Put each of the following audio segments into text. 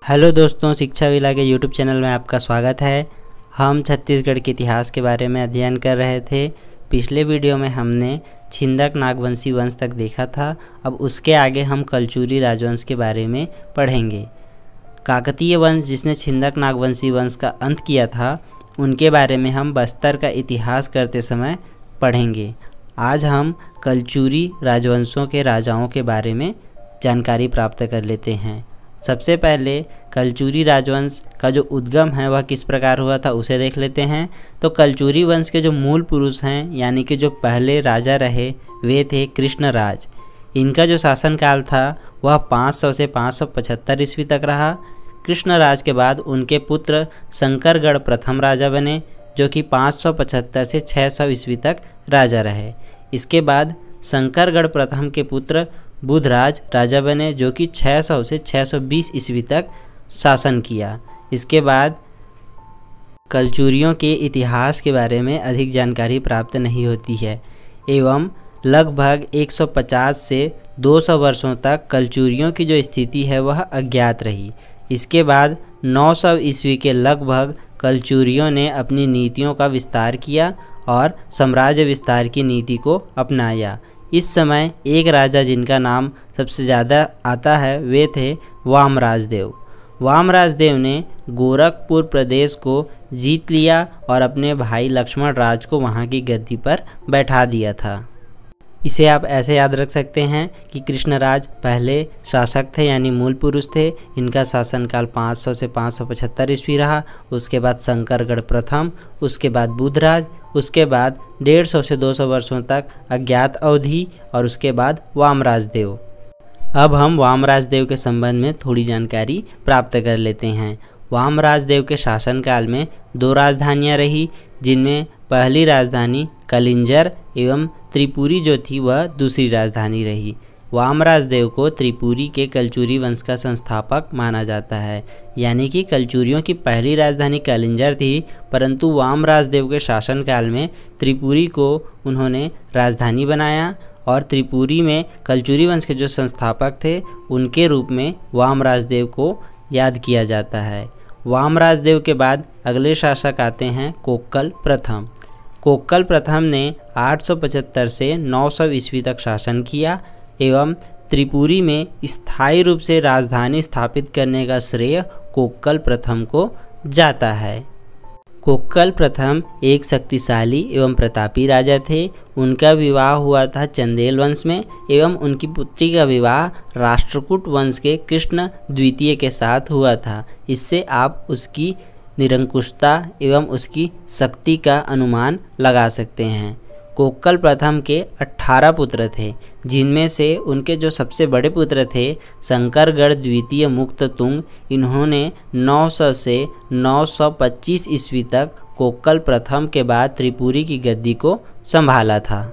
Hello दोस्तों, शिक्षा villa के यूट्यूब चैनल में आपका स्वागत है। हम छत्तीसगढ़ के इतिहास के बारे में अध्ययन कर रहे थे। पिछले वीडियो में हमने छिंदक नागवंशी वंश तक देखा था। अब उसके आगे हम कलचुरी राजवंश के बारे में पढ़ेंगे। काकतीय वंश जिसने छिंदक नागवंशी वंश का अंत किया था, उनके बारे में हम बस्तर का इतिहास करते समय पढ़ेंगे। आज हम कलचुरी राजवंशों के राजाओं के बारे में जानकारी प्राप्त कर लेते हैं। सबसे पहले कलचुरी राजवंश का जो उद्गम है वह किस प्रकार हुआ था उसे देख लेते हैं। तो कलचुरी वंश के जो मूल पुरुष हैं, यानी कि जो पहले राजा रहे, वे थे कृष्णराज। इनका जो शासनकाल था वह 500 से 575 ईस्वी तक रहा। कृष्णराज के बाद उनके पुत्र शंकरगढ़ प्रथम राजा बने, जो कि 575 से 600 ईस्वी तक राजा रहे। इसके बाद शंकरगढ़ प्रथम के पुत्र बुधराज राजा बने, जो कि 600 से 620 ईस्वी तक शासन किया। इसके बाद कलचुरियों के इतिहास के बारे में अधिक जानकारी प्राप्त नहीं होती है एवं लगभग 150 से 200 वर्षों तक कलचुरियों की जो स्थिति है वह अज्ञात रही। इसके बाद 900 ईस्वी के लगभग कलचुरियों ने अपनी नीतियों का विस्तार किया और साम्राज्य विस्तार की नीति को अपनाया। इस समय एक राजा जिनका नाम सबसे ज़्यादा आता है वे थे वामराजदेव। वामराजदेव ने गोरखपुर प्रदेश को जीत लिया और अपने भाई लक्ष्मण राज को वहां की गद्दी पर बैठा दिया था। इसे आप ऐसे याद रख सकते हैं कि कृष्णराज पहले शासक थे, यानी मूल पुरुष थे। इनका शासनकाल 500 से 575 ईस्वी रहा। उसके बाद शंकरगढ़ प्रथम, उसके बाद बुधराज, उसके बाद 150 से 200 वर्षों तक अज्ञात अवधि और उसके बाद वामराजदेव। अब हम वामराजदेव के संबंध में थोड़ी जानकारी प्राप्त कर लेते हैं। वामराजदेव के शासनकाल में 2 राजधानियां रही, जिनमें पहली राजधानी कलिंजर एवं त्रिपुरी जो थी वह दूसरी राजधानी रही। वामराजदेव को त्रिपुरी के कलचुरी वंश का संस्थापक माना जाता है, यानी कि कलचुरियों की पहली राजधानी कलिंजर थी, परंतु वामराजदेव के शासनकाल में त्रिपुरी को उन्होंने राजधानी बनाया और त्रिपुरी में कलचुरी वंश के जो संस्थापक थे उनके रूप में वामराजदेव को याद किया जाता है। वामराजदेव के बाद अगले शासक आते हैं कोक्कल प्रथम। कोक्कल प्रथम ने 875 से 900 ईस्वी तक शासन किया एवं त्रिपुरी में स्थायी रूप से राजधानी स्थापित करने का श्रेय कोक्कल प्रथम को जाता है। कोक्कल प्रथम एक शक्तिशाली एवं प्रतापी राजा थे। उनका विवाह हुआ था चंदेल वंश में एवं उनकी पुत्री का विवाह राष्ट्रकूट वंश के कृष्ण द्वितीय के साथ हुआ था। इससे आप उसकी निरंकुशता एवं उसकी शक्ति का अनुमान लगा सकते हैं। कोक्कल प्रथम के 18 पुत्र थे, जिनमें से उनके जो सबसे बड़े पुत्र थे शंकरगढ़ द्वितीय मुक्ततुंग, इन्होंने 900 से 925 ईस्वी तक कोक्कल प्रथम के बाद त्रिपुरी की गद्दी को संभाला था।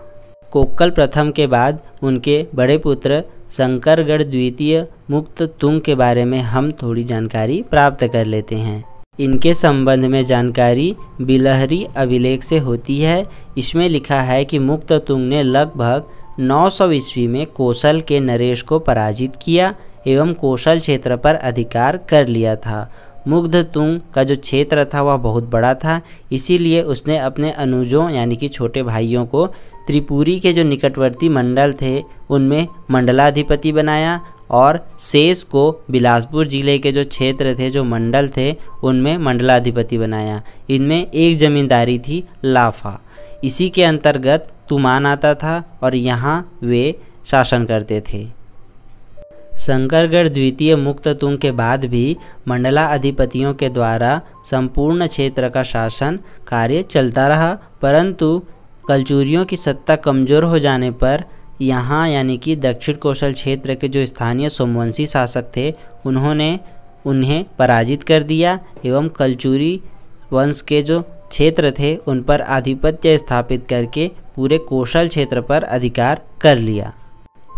कोक्कल प्रथम के बाद उनके बड़े पुत्र शंकरगढ़ द्वितीय मुक्ततुंग के बारे में हम थोड़ी जानकारी प्राप्त कर लेते हैं। इनके संबंध में जानकारी बिलहरी अभिलेख से होती है। इसमें लिखा है कि मुक्ततुंग ने लगभग 900 ईस्वी में कोसल के नरेश को पराजित किया एवं कोसल क्षेत्र पर अधिकार कर लिया था। मुग्धतुंग का जो क्षेत्र था वह बहुत बड़ा था, इसीलिए उसने अपने अनुजों यानी कि छोटे भाइयों को त्रिपुरी के जो निकटवर्ती मंडल थे उनमें मंडलाधिपति बनाया और शेष को बिलासपुर जिले के जो क्षेत्र थे, जो मंडल थे, उनमें मंडलाधिपति बनाया। इनमें एक जमींदारी थी लाफा, इसी के अंतर्गत तुमान आता था और यहाँ वे शासन करते थे। शंकरगढ़ द्वितीय मुक्ततुंग के बाद भी मंडला अधिपतियों के द्वारा संपूर्ण क्षेत्र का शासन कार्य चलता रहा, परंतु कलचुरियों की सत्ता कमज़ोर हो जाने पर यहाँ यानी कि दक्षिण कोसल क्षेत्र के जो स्थानीय सोमवंशी शासक थे उन्होंने उन्हें पराजित कर दिया एवं कलचुरी वंश के जो क्षेत्र थे उन पर आधिपत्य स्थापित करके पूरे कोसल क्षेत्र पर अधिकार कर लिया।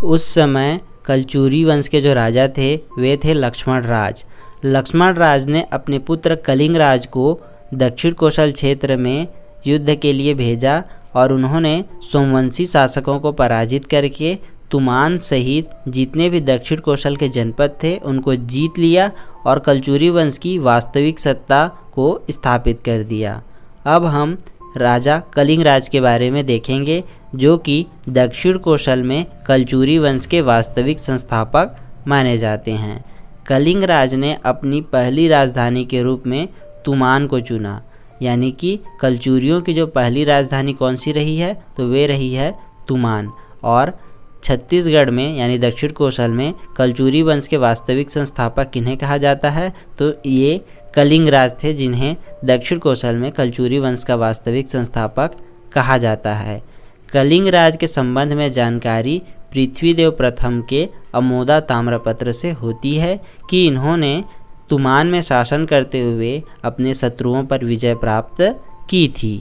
उस समय कलचुरी वंश के जो राजा थे वे थे लक्ष्मण राज। लक्ष्मण राज ने अपने पुत्र कलिंग राज को दक्षिण कोसल क्षेत्र में युद्ध के लिए भेजा और उन्होंने सोमवंशी शासकों को पराजित करके तुमान सहित जितने भी दक्षिण कोशल के जनपद थे उनको जीत लिया और कलचुरी वंश की वास्तविक सत्ता को स्थापित कर दिया। अब हम राजा कलिंग राज के बारे में देखेंगे, जो कि दक्षिण कोशल में कलचुरी वंश के वास्तविक संस्थापक माने जाते हैं। कलिंग राज ने अपनी पहली राजधानी के रूप में तुमान को चुना, यानी कि कलचुरियों की जो पहली राजधानी कौन सी रही है, तो वे रही है तुमान। और छत्तीसगढ़ में यानी दक्षिण कोशल में कलचुरी वंश के वास्तविक संस्थापक किन्हें कहा जाता है, तो ये कलिंग राज थे, जिन्हें दक्षिण कोशल में कलचुरी वंश का वास्तविक संस्थापक कहा जाता है। कलिंग राज के संबंध में जानकारी पृथ्वीदेव प्रथम के अमोदा ताम्रपत्र से होती है कि इन्होंने तुमान में शासन करते हुए अपने शत्रुओं पर विजय प्राप्त की थी।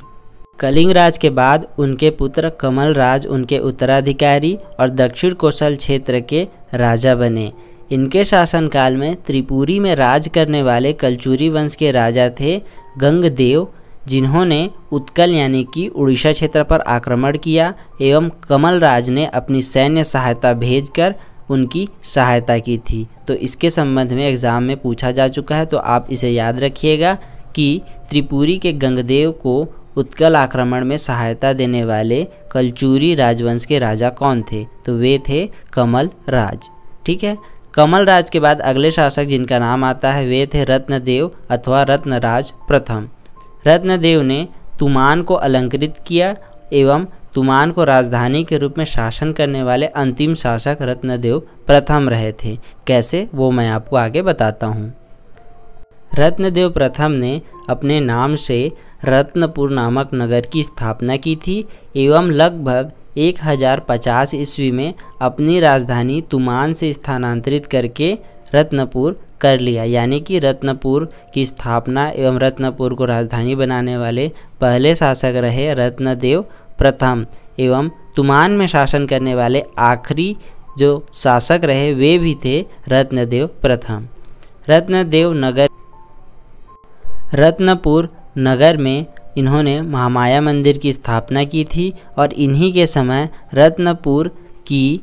कलिंग राज के बाद उनके पुत्र कमल राज उनके उत्तराधिकारी और दक्षिण कोशल क्षेत्र के राजा बने। इनके शासनकाल में त्रिपुरी में राज करने वाले कलचुरी वंश के राजा थे गंगदेव, जिन्होंने उत्कल यानी कि उड़ीसा क्षेत्र पर आक्रमण किया एवं कमल राज ने अपनी सैन्य सहायता भेजकर उनकी सहायता की थी। तो इसके संबंध में एग्ज़ाम में पूछा जा चुका है, तो आप इसे याद रखिएगा कि त्रिपुरी के गंगदेव को उत्कल आक्रमण में सहायता देने वाले कलचुरी राजवंश के राजा कौन थे, तो वे थे कमल राज। ठीक है। कमल राज के बाद अगले शासक जिनका नाम आता है वे थे रत्नदेव अथवा रत्नराज प्रथम। रत्नदेव ने तुमान को अलंकृत किया एवं तुमान को राजधानी के रूप में शासन करने वाले अंतिम शासक रत्नदेव प्रथम रहे थे। कैसे, वो मैं आपको आगे बताता हूँ। रत्नदेव प्रथम ने अपने नाम से रत्नपुर नामक नगर की स्थापना की थी एवं लगभग 1050 ईस्वी में अपनी राजधानी तुमान से स्थानांतरित करके रत्नपुर कर लिया। यानी कि रत्नपुर की स्थापना एवं रत्नपुर को राजधानी बनाने वाले पहले शासक रहे रत्नदेव प्रथम एवं तुमान में शासन करने वाले आखिरी जो शासक रहे वे भी थे रत्नदेव प्रथम। रत्नपुर नगर में इन्होंने महामाया मंदिर की स्थापना की थी और इन्हीं के समय रत्नपुर की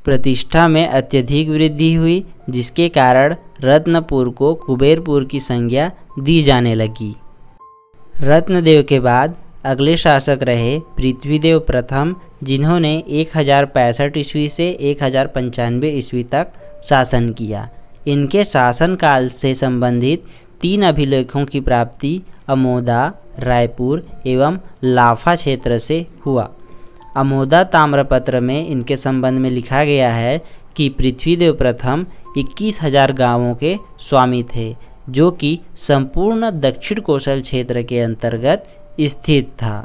प्रतिष्ठा में अत्यधिक वृद्धि हुई, जिसके कारण रत्नपुर को कुबेरपुर की संज्ञा दी जाने लगी। रत्नदेव के बाद अगले शासक रहे पृथ्वीदेव प्रथम, जिन्होंने 1065 ईस्वी से 1095 ईस्वी तक शासन किया। इनके शासनकाल से संबंधित 3 अभिलेखों की प्राप्ति अमोदा, रायपुर एवं लाफा क्षेत्र से हुआ। अमोदा ताम्रपत्र में इनके संबंध में लिखा गया है कि पृथ्वीदेव प्रथम 21,000 गांवों के स्वामी थे, जो कि संपूर्ण दक्षिण कोशल क्षेत्र के अंतर्गत स्थित था।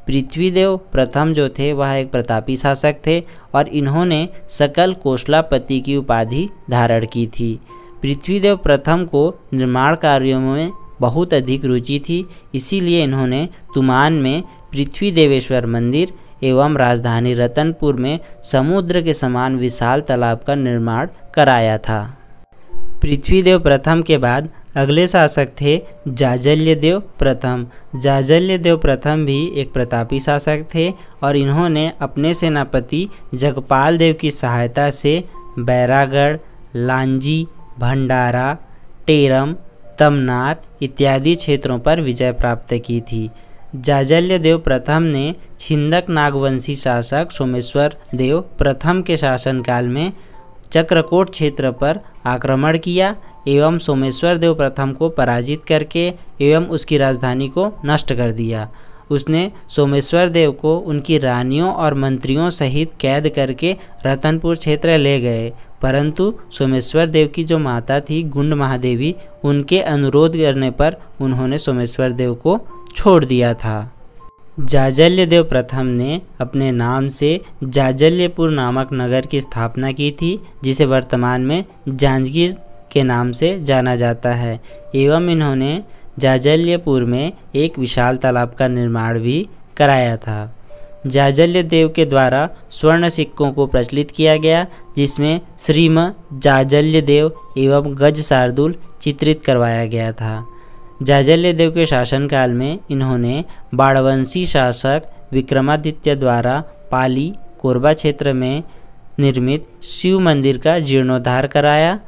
पृथ्वीदेव प्रथम जो थे वह एक प्रतापी शासक थे और इन्होंने सकल कोशलापति की उपाधि धारण की थी। पृथ्वीदेव प्रथम को निर्माण कार्यों में बहुत अधिक रुचि थी, इसीलिए इन्होंने तुमान में पृथ्वी देवेश्वर मंदिर एवं राजधानी रतनपुर में समुद्र के समान विशाल तालाब का निर्माण कराया था। पृथ्वीदेव प्रथम के बाद अगले शासक थे जाजल्यदेव प्रथम। जाजल्यदेव प्रथम भी एक प्रतापी शासक थे और इन्होंने अपने सेनापति जगपाल देव की सहायता से बैरागढ़, लांजी, भंडारा, टेरम, तमनार इत्यादि क्षेत्रों पर विजय प्राप्त की थी। जाजल्यदेव प्रथम ने छिंदक नागवंशी शासक सोमेश्वर देव प्रथम के शासनकाल में चक्रकोट क्षेत्र पर आक्रमण किया एवं सोमेश्वर देव प्रथम को पराजित करके एवं उसकी राजधानी को नष्ट कर दिया। उसने सोमेश्वर देव को उनकी रानियों और मंत्रियों सहित कैद करके रतनपुर क्षेत्र ले गए, परंतु सोमेश्वर देव की जो माता थी गुंड महादेवी, उनके अनुरोध करने पर उन्होंने सोमेश्वर देव को छोड़ दिया था। जाजल्यदेव प्रथम ने अपने नाम से जाजल्यपुर नामक नगर की स्थापना की थी, जिसे वर्तमान में जांजगीर के नाम से जाना जाता है एवं इन्होंने जाजल्यपुर में एक विशाल तालाब का निर्माण भी कराया था। जाजल्यदेव के द्वारा स्वर्ण सिक्कों को प्रचलित किया गया, जिसमें श्रीम जाजल्यदेव एवं गज शार्दुल चित्रित करवाया गया था। जाजल्यदेव के शासनकाल में इन्होंने बाणवंशी शासक विक्रमादित्य द्वारा पाली, कोरबा क्षेत्र में निर्मित शिव मंदिर का जीर्णोद्धार कराया।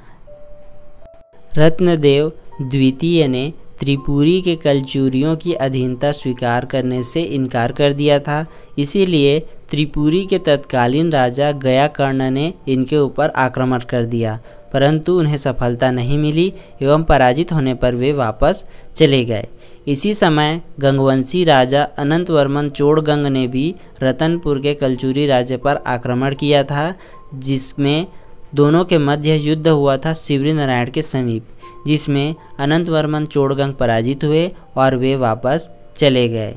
रत्नदेव द्वितीय ने त्रिपुरी के कलचुरियों की अधीनता स्वीकार करने से इनकार कर दिया था, इसीलिए त्रिपुरी के तत्कालीन राजा गयाकर्ण ने इनके ऊपर आक्रमण कर दिया, परंतु उन्हें सफलता नहीं मिली एवं पराजित होने पर वे वापस चले गए। इसी समय गंगवंशी राजा अनंतवर्मन चोड़गंग ने भी रतनपुर के कलचुरी राज्य पर आक्रमण किया था, जिसमें दोनों के मध्य युद्ध हुआ था शिवरी नारायण के समीप, जिसमें अनंतवर्मन चोड़गंग पराजित हुए और वे वापस चले गए।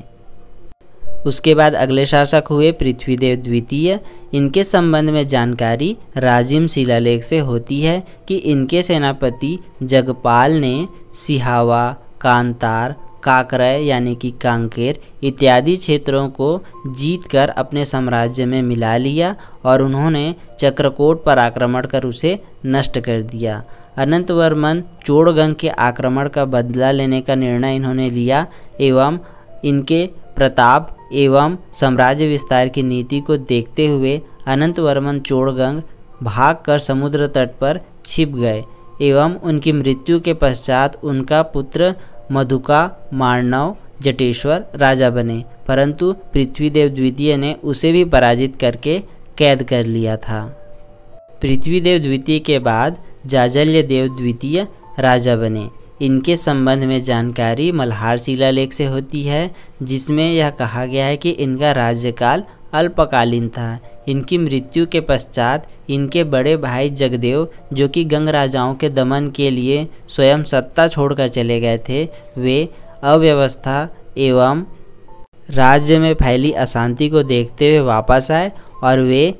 उसके बाद अगले शासक हुए पृथ्वीदेव द्वितीय। इनके संबंध में जानकारी राजिम शिलालेख से होती है कि इनके सेनापति जगपाल ने सिहावा, कांतार, काकरय यानी कि कांकेर इत्यादि क्षेत्रों को जीतकर अपने साम्राज्य में मिला लिया और उन्होंने चक्रकोट पर आक्रमण कर उसे नष्ट कर दिया। अनंतवर्मन चोड़गंग के आक्रमण का बदला लेने का निर्णय इन्होंने लिया एवं इनके प्रताप एवं साम्राज्य विस्तार की नीति को देखते हुए अनंतवर्मन चोड़गंग भागकर समुद्र तट पर छिप गए एवं उनकी मृत्यु के पश्चात उनका पुत्र मधुका मार्णव जटेश्वर राजा बने, परंतु पृथ्वीदेव द्वितीय ने उसे भी पराजित करके कैद कर लिया था। पृथ्वीदेव द्वितीय के बाद जाजल्यदेव द्वितीय राजा बने। इनके संबंध में जानकारी मल्हार शिलालेख से होती है, जिसमें यह कहा गया है कि इनका राज्यकाल अल्पकालीन था। इनकी मृत्यु के पश्चात इनके बड़े भाई जगदेव, जो कि गंग राजाओं के दमन के लिए स्वयं सत्ता छोड़कर चले गए थे, वे अव्यवस्था एवं राज्य में फैली अशांति को देखते हुए वापस आए और वे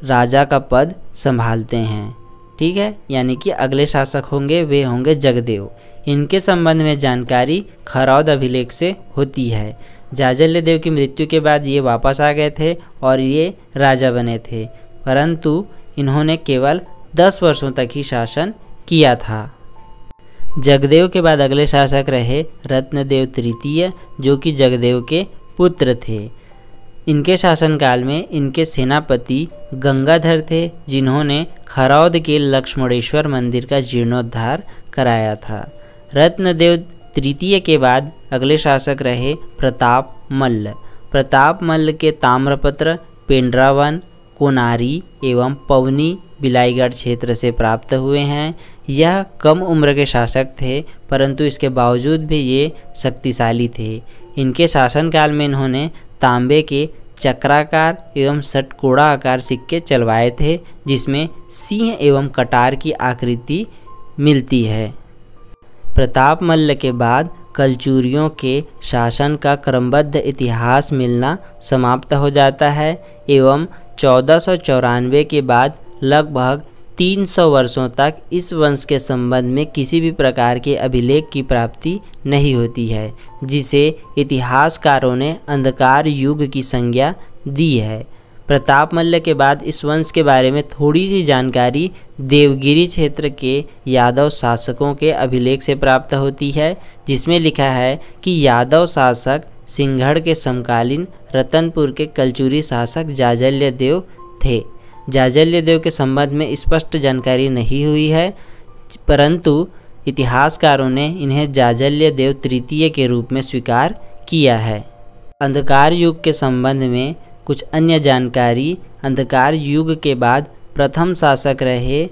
राजा का पद संभालते हैं। ठीक है, यानी कि अगले शासक होंगे वे होंगे जगदेव। इनके संबंध में जानकारी खरौद अभिलेख से होती है। जाजल्यदेव की मृत्यु के बाद ये वापस आ गए थे और ये राजा बने थे, परंतु इन्होंने केवल 10 वर्षों तक ही शासन किया था। जगदेव के बाद अगले शासक रहे रत्नदेव तृतीय, जो कि जगदेव के पुत्र थे। इनके शासनकाल में इनके सेनापति गंगाधर थे, जिन्होंने खरौद के लक्ष्मणेश्वर मंदिर का जीर्णोद्धार कराया था। रत्नदेव तृतीय के बाद अगले शासक रहे प्रताप मल्ल। प्रताप मल्ल के ताम्रपत्र, पेंड्रावन, कोनारी एवं पवनी बिलाईगढ़ क्षेत्र से प्राप्त हुए हैं। यह कम उम्र के शासक थे, परंतु इसके बावजूद भी ये शक्तिशाली थे। इनके शासनकाल में इन्होंने तांबे के चक्राकार एवं षटकोणा आकार सिक्के चलवाए थे, जिसमें सिंह एवं कटार की आकृति मिलती है। प्रताप मल्ल के बाद कलचुरियों के शासन का क्रमबद्ध इतिहास मिलना समाप्त हो जाता है एवं 1494 के बाद लगभग 300 वर्षों तक इस वंश के संबंध में किसी भी प्रकार के अभिलेख की प्राप्ति नहीं होती है, जिसे इतिहासकारों ने अंधकार युग की संज्ञा दी है। प्रताप मल्ल के बाद इस वंश के बारे में थोड़ी सी जानकारी देवगिरी क्षेत्र के यादव शासकों के अभिलेख से प्राप्त होती है, जिसमें लिखा है कि यादव शासक सिंहगढ़ के समकालीन रतनपुर के कलचुरी शासक जाजल्यदेव थे। जाजल्यदेव के संबंध में स्पष्ट जानकारी नहीं हुई है, परंतु इतिहासकारों ने इन्हें जाजल्यदेव तृतीय के रूप में स्वीकार किया है। अंधकार युग के संबंध में कुछ अन्य जानकारी अंधकार युग के बाद प्रथम शासक रहे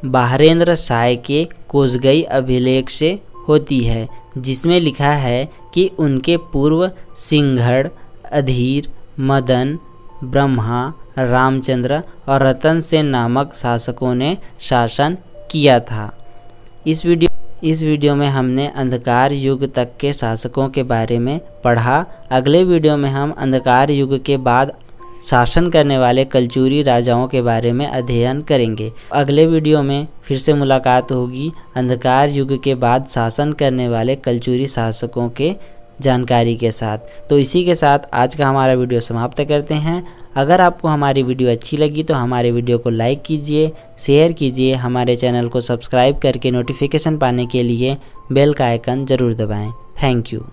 बहरेंद्र शाह के कोसगई अभिलेख से होती है, जिसमें लिखा है कि उनके पूर्व सिंहगढ़, अधीर, मदन, ब्रह्मा, रामचंद्र और रतन सेन नामक शासकों ने शासन किया था। इस वीडियो में हमने अंधकार युग तक के शासकों के बारे में पढ़ा। अगले वीडियो में हम अंधकार युग के बाद शासन करने वाले कलचुरी राजाओं के बारे में अध्ययन करेंगे। अगले वीडियो में फिर से मुलाकात होगी अंधकार युग के बाद शासन करने वाले कलचुरी शासकों के जानकारी के साथ। तो इसी के साथ आज का हमारा वीडियो समाप्त करते हैं। अगर आपको हमारी वीडियो अच्छी लगी तो हमारे वीडियो को लाइक कीजिए, शेयर कीजिए, हमारे चैनल को सब्सक्राइब करके नोटिफिकेशन पाने के लिए बेल का आइकन ज़रूर दबाएं। Thank you.